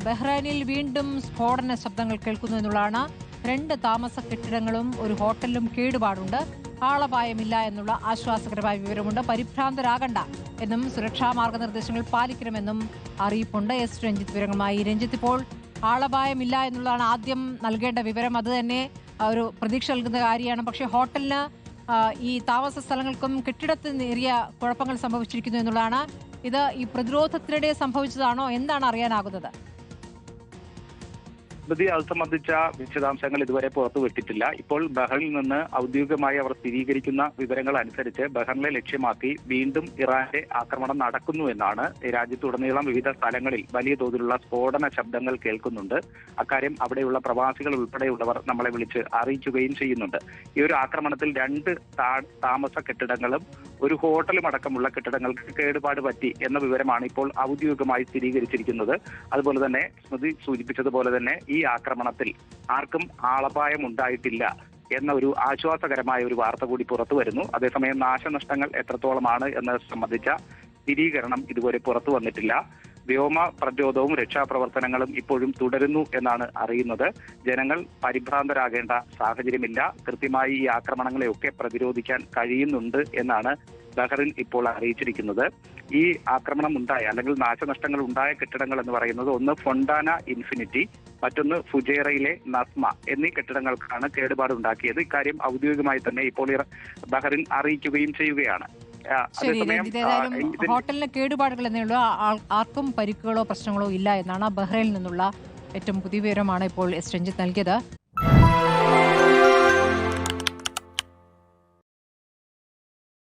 ബഹ്റൈനിൽ വീണ്ടും സ്ഫോടന ശബ്ദങ്ങൾ കേൾക്കുന്നു എന്നുള്ളതാണ്. 2 താമസ കെട്ടിടങ്ങളും ഒരു ഹോട്ടലിലും കേടുപാടുണ്ട്. ആളപായമില്ല എന്നുള്ള ആശ്വാസകരമായ വിവരമുണ്ട്. പരിഭ്രാന്തരാകണ്ട എന്നും സുരക്ഷാ മാർഗനിർദ്ദേശങ്ങൾ പാലിക്കണമെന്നും അറിയിപ്പുണ്ട്. എസ് രഞ്ജിത്ത് വിവരങ്ങളുമായി. രഞ്ജിത്ത്, ഇപ്പോൾ ആളപായമില്ല എന്നുള്ളതാണ് ആദ്യം നൽകേണ്ട വിവരം. അത് തന്നെ ഒരു പ്രതീക്ഷ നൽകുന്ന കാര്യമാണ്. പക്ഷേ ഹോട്ടലിന് ഈ താമസ സ്ഥലങ്ങൾക്കും കെട്ടിടത്തിന് നേരിയ കുഴപ്പങ്ങൾ സംഭവിച്ചിരിക്കുന്നു എന്നുള്ളതാണ്. ഇത് ഈ പ്രതിരോധത്തിനിടെ സംഭവിച്ചതാണോ? എന്താണ് അറിയാനാകുന്നത്? അത് സംബന്ധിച്ച വിശദാംശങ്ങൾ ഇതുവരെ പുറത്തുവിട്ടിട്ടില്ല. ഇപ്പോൾ ബഹ്റിനിൽ നിന്ന് ഔദ്യോഗികമായി അവർ സ്ഥിരീകരിക്കുന്ന വിവരങ്ങൾ അനുസരിച്ച് ബഹ്റിനെ ലക്ഷ്യമാക്കി വീണ്ടും ഇറാന്റെ ആക്രമണം നടക്കുന്നു എന്നാണ്. രാജ്യത്തുടനീളം വിവിധ സ്ഥലങ്ങളിൽ വലിയ തോതിലുള്ള സ്ഫോടന ശബ്ദങ്ങൾ കേൾക്കുന്നുണ്ട്. അക്കാര്യം അവിടെയുള്ള പ്രവാസികൾ ഉൾപ്പെടെയുള്ളവർ നമ്മളെ വിളിച്ച് അറിയിക്കുകയും ചെയ്യുന്നുണ്ട്. ഈ ഒരു ആക്രമണത്തിൽ 2 താമസ കെട്ടിടങ്ങളും ഒരു ഹോട്ടലും അടക്കമുള്ള കെട്ടിടങ്ങൾക്ക് കേടുപാട് പറ്റി എന്ന വിവരമാണ് ഇപ്പോൾ ഔദ്യോഗികമായി സ്ഥിരീകരിച്ചിരിക്കുന്നത്. അതുപോലെ തന്നെ സ്മൃതി സൂചിപ്പിച്ചതുപോലെ തന്നെ ഈ ആക്രമണത്തിൽ ആർക്കും ആളപായം ഉണ്ടായിട്ടില്ല എന്ന ഒരു ആശ്വാസകരമായ ഒരു വാർത്ത കൂടി പുറത്തു വരുന്നു. അതേസമയം നാശനഷ്ടങ്ങൾ എത്രത്തോളമാണ് എന്നത് സംബന്ധിച്ച സ്ഥിരീകരണം ഇതുവരെ പുറത്തു വന്നിട്ടില്ല. വ്യോമ പ്രതിരോധവും രക്ഷാപ്രവർത്തനങ്ങളും ഇപ്പോഴും തുടരുന്നു എന്നാണ് അറിയുന്നത്. ജനങ്ങൾ പരിഭ്രാന്തരാകേണ്ട സാഹചര്യമില്ല. കൃത്യമായി ഈ ആക്രമണങ്ങളെയൊക്കെ പ്രതിരോധിക്കാൻ കഴിയുന്നുണ്ട് എന്നാണ് ബഹ്റിൻ ഇപ്പോൾ അറിയിച്ചിരിക്കുന്നത്. ഈ ആക്രമണം ഉണ്ടായ അല്ലെങ്കിൽ നാശനഷ്ടങ്ങൾ ഉണ്ടായ കെട്ടിടങ്ങൾ എന്ന് പറയുന്നത് ഒന്ന് ഫൊണ്ടാന ഇൻഫിനിറ്റി, മറ്റൊന്ന് ഫുജൈറയിലെ നസ്മ എന്നീ കെട്ടിടങ്ങൾക്കാണ് കേടുപാട് ഉണ്ടാക്കിയത്. ഇക്കാര്യം ഔദ്യോഗികമായി തന്നെ ഇപ്പോൾ ബഹ്റിൻ അറിയിക്കുകയും ചെയ്യുകയാണ്. ശരി രഞ്ജിത്ത്, ഏതായാലും ഹോട്ടലിന് കേടുപാടുകൾ എന്നേ ഉള്ളൂ. ആർക്കും പരിക്കുകളോ പ്രശ്നങ്ങളോ ഇല്ല എന്നാണ് ബഹ്റൈനിൽ നിന്നുള്ള ഏറ്റവും പുതിയ വിവരമാണ് ഇപ്പോൾ എസ് രഞ്ജിത്ത് നൽകിയത്.